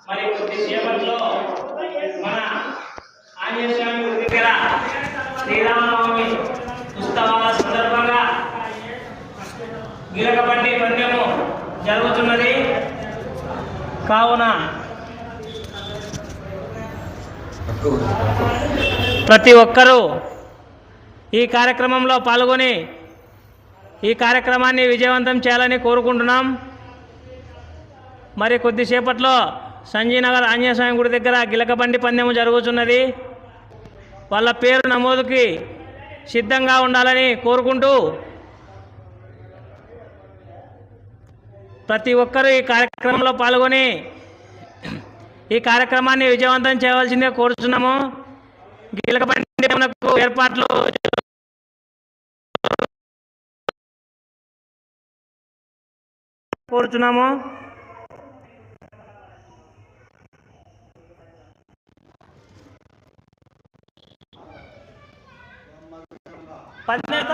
మరి కొద్దిసేపట్లో మన ఆంజనేయ స్వామి గుడి దగ్గర శ్రీరామనవమి ఉత్సవాల సందర్భంగా గిలకబండి పందెము జరుగుతున్నది. కావున ప్రతి ఒక్కరూ ఈ కార్యక్రమంలో పాల్గొని ఈ కార్యక్రమాన్ని విజయవంతం చేయాలని కోరుకుంటున్నాం. మరి కొద్దిసేపట్లో సంజీనగర్ ఆంజనేయ స్వామి గుడి దగ్గర గిలకబండి పందెము జరుగుతున్నది. వాళ్ళ పేరు నమోదుకి సిద్ధంగా ఉండాలని కోరుకుంటూ ప్రతి ఒక్కరూ ఈ కార్యక్రమంలో పాల్గొని ఈ కార్యక్రమాన్ని విజయవంతం చేయవలసిందే కోరుతున్నాము. గిలకబండి ఏర్పాట్లు కోరుతున్నాము. పంచేత